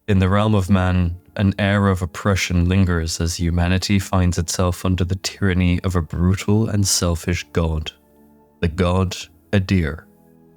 In the realm of man, an air of oppression lingers as humanity finds itself under the tyranny of a brutal and selfish god. The god Adyr.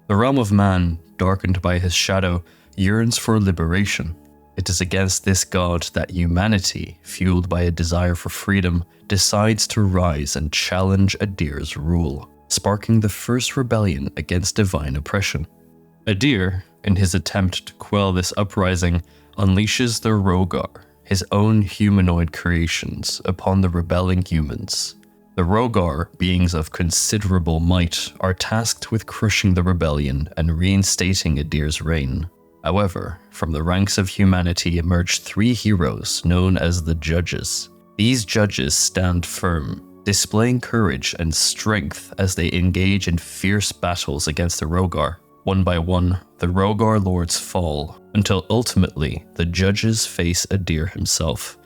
The realm of man, darkened by his shadow, yearns for liberation. It is against this god that humanity, fueled by a desire for freedom, decides to rise and challenge Adyr's rule, sparking the first rebellion against divine oppression. Adyr, in his attempt to quell this uprising, unleashes the Rogar, his own humanoid creations, upon the rebelling humans. The Rogar, beings of considerable might, are tasked with crushing the rebellion and reinstating Adyr's reign. However, from the ranks of humanity emerge three heroes known as the Judges. These judges stand firm, displaying courage and strength as they engage in fierce battles against the Rogar. One by one, the Rogar lords fall, until ultimately the Judges face Adyr himself,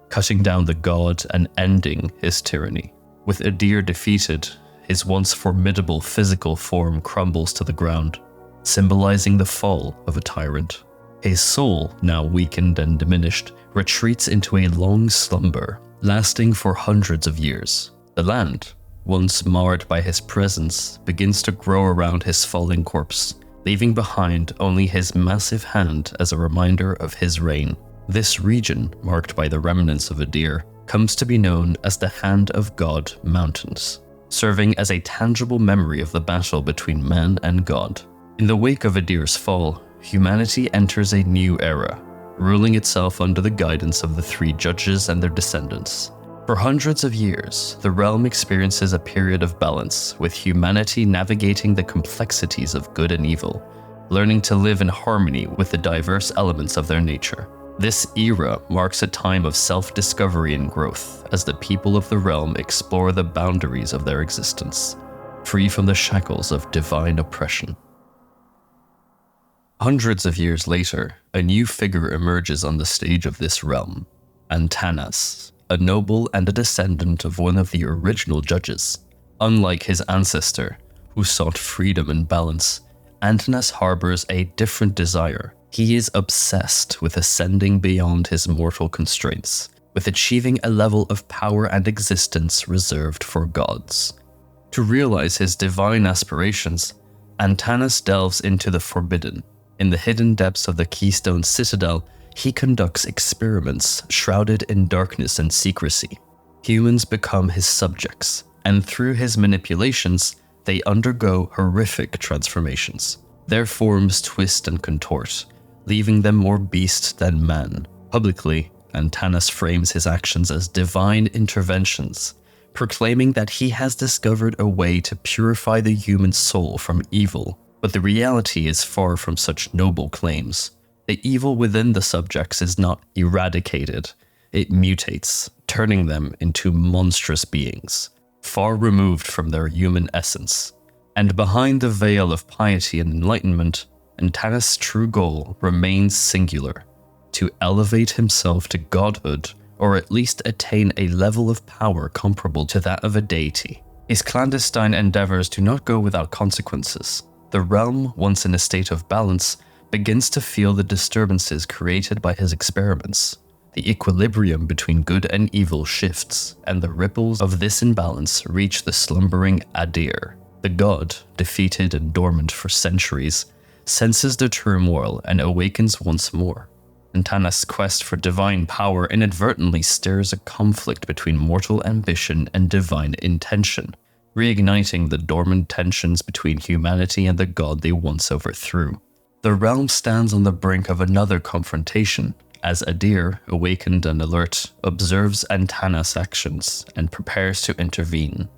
cutting down the god and ending his tyranny. With Adyr defeated, his once formidable physical form crumbles to the ground, symbolizing the fall of a tyrant. His soul, now weakened and diminished, retreats into a long slumber, lasting for hundreds of years. The land, once marred by his presence, begins to grow around his falling corpse, leaving behind only his massive hand as a reminder of his reign. This region, marked by the remnants of Adyr, comes to be known as the Hand of God Mountains, serving as a tangible memory of the battle between man and God. In the wake of Adyr's fall, humanity enters a new era, ruling itself under the guidance of the three judges and their descendants. For hundreds of years, the realm experiences a period of balance, with humanity navigating the complexities of good and evil, learning to live in harmony with the diverse elements of their nature. This era marks a time of self-discovery and growth as the people of the realm explore the boundaries of their existence, free from the shackles of divine oppression. Hundreds of years later, a new figure emerges on the stage of this realm, Antanas, a noble and a descendant of one of the original judges. Unlike his ancestor, who sought freedom and balance, Antanas harbors a different desire. He is obsessed with ascending beyond his mortal constraints, with achieving a level of power and existence reserved for gods. To realize his divine aspirations, Antanas delves into the forbidden. In the hidden depths of the Keystone Citadel, he conducts experiments shrouded in darkness and secrecy. Humans become his subjects, and through his manipulations, they undergo horrific transformations. Their forms twist and contort, leaving them more beast than man. Publicly, Antanas frames his actions as divine interventions, proclaiming that he has discovered a way to purify the human soul from evil. But the reality is far from such noble claims. The evil within the subjects is not eradicated, it mutates, turning them into monstrous beings, far removed from their human essence. And behind the veil of piety and enlightenment, Antanas' true goal remains singular: to elevate himself to godhood, or at least attain a level of power comparable to that of a deity. His clandestine endeavors do not go without consequences. The realm, once in a state of balance, begins to feel the disturbances created by his experiments. The equilibrium between good and evil shifts, and the ripples of this imbalance reach the slumbering Adyr. The god, defeated and dormant for centuries, senses the turmoil and awakens once more. Antanas' quest for divine power inadvertently stirs a conflict between mortal ambition and divine intention, reigniting the dormant tensions between humanity and the god they once overthrew. The realm stands on the brink of another confrontation, as Adyr, awakened and alert, observes Antanas' actions and prepares to intervene.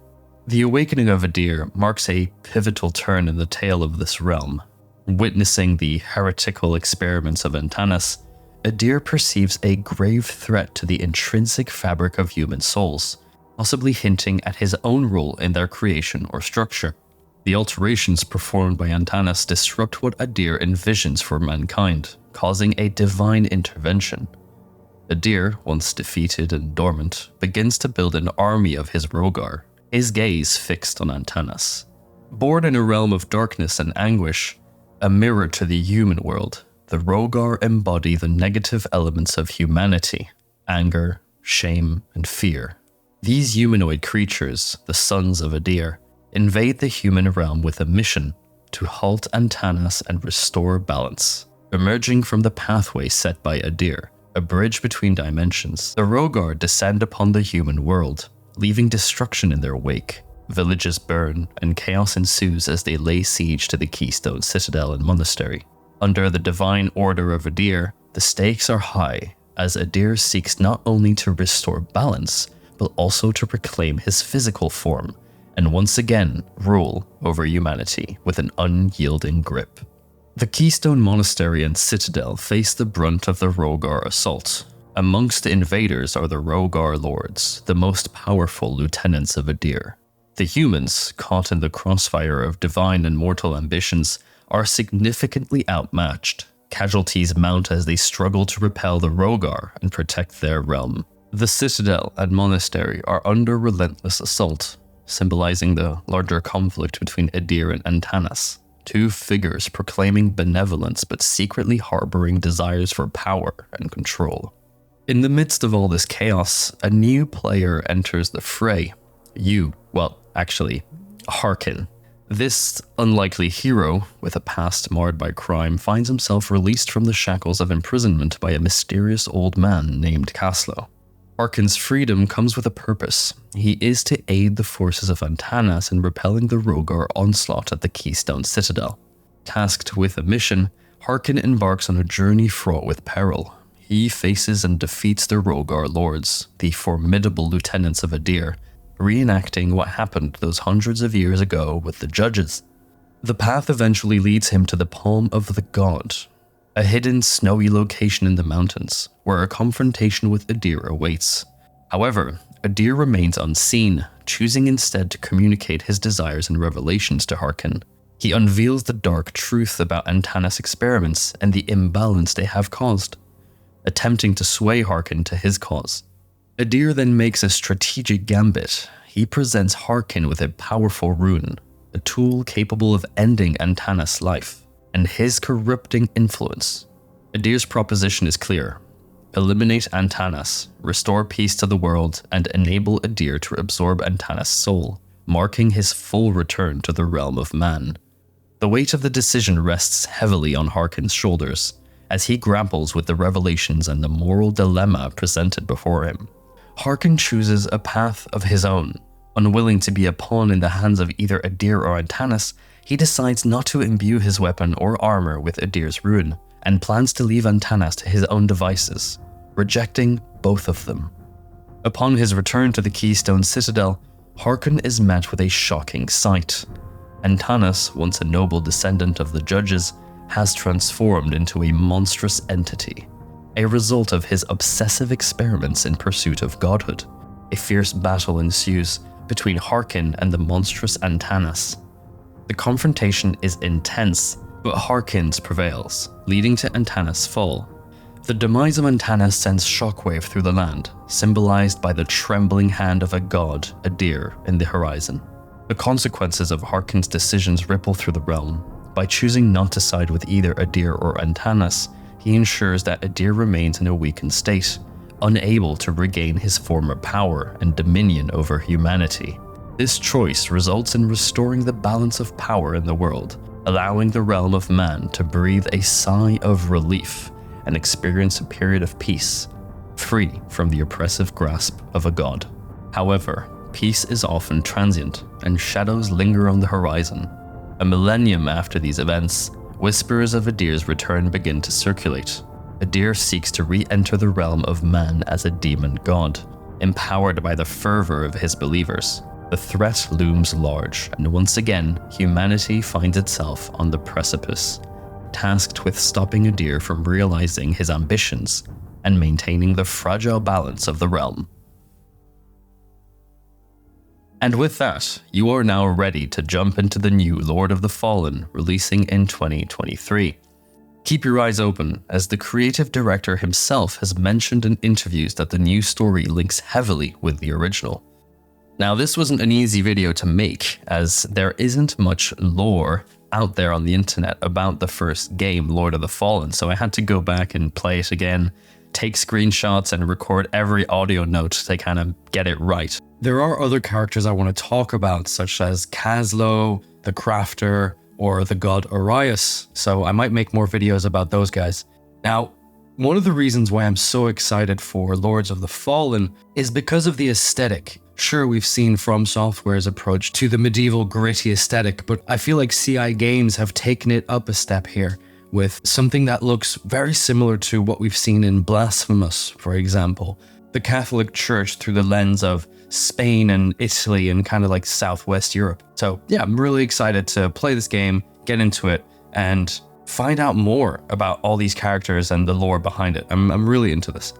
The awakening of Adyr marks a pivotal turn in the tale of this realm. Witnessing the heretical experiments of Antanas, Adyr perceives a grave threat to the intrinsic fabric of human souls, possibly hinting at his own role in their creation or structure. The alterations performed by Antanas disrupt what Adyr envisions for mankind, causing a divine intervention. Adyr, once defeated and dormant, begins to build an army of his Rogar, his gaze fixed on Antanas. Born in a realm of darkness and anguish, a mirror to the human world, the Rogar embody the negative elements of humanity: anger, shame, and fear. These humanoid creatures, the sons of Adyr, invade the human realm with a mission to halt Antanas and restore balance. Emerging from the pathway set by Adyr, a bridge between dimensions, the Rogar descend upon the human world, leaving destruction in their wake. Villages burn, and chaos ensues as they lay siege to the Keystone Citadel and Monastery. Under the divine order of Adyr, the stakes are high, as Adyr seeks not only to restore balance, but also to reclaim his physical form, and once again rule over humanity with an unyielding grip. The Keystone Monastery and Citadel face the brunt of the Rogar assault. Amongst the invaders are the Rogar Lords, the most powerful lieutenants of Adyr. The humans, caught in the crossfire of divine and mortal ambitions, are significantly outmatched. Casualties mount as they struggle to repel the Rogar and protect their realm. The Citadel and Monastery are under relentless assault, symbolizing the larger conflict between Adyr and Antanas, two figures proclaiming benevolence but secretly harboring desires for power and control. In the midst of all this chaos, a new player enters the fray. Harkyn. This unlikely hero, with a past marred by crime, finds himself released from the shackles of imprisonment by a mysterious old man named Caslo. Harkyn's freedom comes with a purpose. He is to aid the forces of Antanas in repelling the Rogar onslaught at the Keystone Citadel. Tasked with a mission, Harkyn embarks on a journey fraught with peril. He faces and defeats the Rogar Lords, the formidable lieutenants of Adyr, reenacting what happened those hundreds of years ago with the judges. The path eventually leads him to the Palm of the God, a hidden snowy location in the mountains, where a confrontation with Adyr awaits. However, Adyr remains unseen, choosing instead to communicate his desires and revelations to Harkyn. He unveils the dark truth about Antanas' experiments and the imbalance they have caused, attempting to sway Harkyn to his cause. Adyr then makes a strategic gambit. He presents Harkyn with a powerful rune, a tool capable of ending Antanas' life and his corrupting influence. Adyr's proposition is clear: eliminate Antanas, restore peace to the world, and enable Adyr to absorb Antanas' soul, marking his full return to the realm of man. The weight of the decision rests heavily on Harkyn's shoulders, as he grapples with the revelations and the moral dilemma presented before him. Harkyn chooses a path of his own. Unwilling to be a pawn in the hands of either Adyr or Antanas, he decides not to imbue his weapon or armor with Adyr's rune, and plans to leave Antanas to his own devices, rejecting both of them. Upon his return to the Keystone Citadel, Harkyn is met with a shocking sight. Antanas, once a noble descendant of the judges, has transformed into a monstrous entity, a result of his obsessive experiments in pursuit of godhood. A fierce battle ensues between Harkyn and the monstrous Antanas. The confrontation is intense, but Harkyn's prevails, leading to Antanas' fall. The demise of Antanas sends shockwave through the land, symbolized by the trembling hand of a god, Adyr, in the horizon. The consequences of Harkyn's decisions ripple through the realm. By choosing not to side with either Adyr or Antanas, he ensures that Adyr remains in a weakened state, unable to regain his former power and dominion over humanity. This choice results in restoring the balance of power in the world, allowing the realm of man to breathe a sigh of relief and experience a period of peace, free from the oppressive grasp of a god. However, peace is often transient, and shadows linger on the horizon. A millennium after these events, whispers of Adyr's return begin to circulate. Adyr seeks to re-enter the realm of man as a demon god, empowered by the fervor of his believers. The threat looms large, and once again, humanity finds itself on the precipice, tasked with stopping Adyr from realizing his ambitions and maintaining the fragile balance of the realm. And with that, you are now ready to jump into the new Lord of the Fallen, releasing in 2023. Keep your eyes open, as the creative director himself has mentioned in interviews that the new story links heavily with the original. Now, this wasn't an easy video to make, as there isn't much lore out there on the internet about the first game, Lord of the Fallen, so I had to go back and play it again, take screenshots and record every audio note to kind of get it right. There are other characters I want to talk about, such as Kaslo, the Crafter, or the god Arius, so I might make more videos about those guys. Now, one of the reasons why I'm so excited for Lords of the Fallen is because of the aesthetic. Sure, we've seen From Software's approach to the medieval gritty aesthetic, but I feel like CI Games have taken it up a step here with something that looks very similar to what we've seen in Blasphemous, for example. The Catholic Church through the lens of Spain and Italy and kind of like Southwest Europe. So yeah, I'm really excited to play this game, get into it, and find out more about all these characters and the lore behind it. I'm really into this.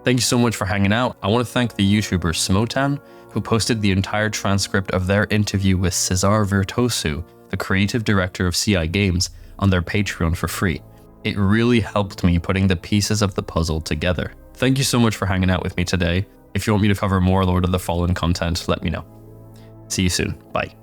Thank you so much for hanging out. I want to thank the YouTuber Smotan, who posted the entire transcript of their interview with Cesar Virtuoso, the creative director of CI Games, on their Patreon for free. It really helped me putting the pieces of the puzzle together. Thank you so much for hanging out with me today. If you want me to cover more Lord of the Fallen content, let me know. See you soon. Bye.